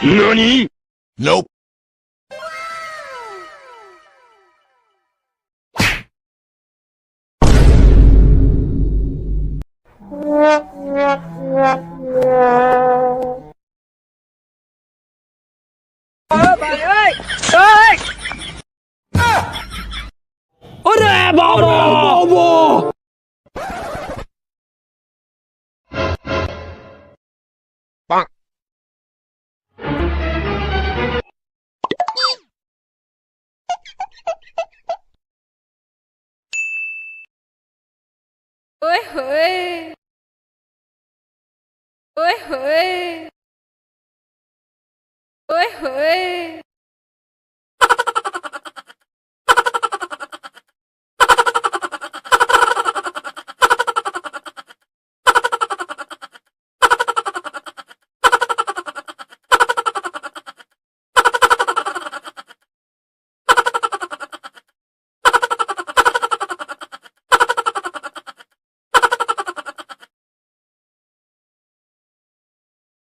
NANI?! Nope. Bạn ơi! Ơi! Ore bobo! Bonk. Ôi hỡi! Ôi hỡi! Ôi hỡi!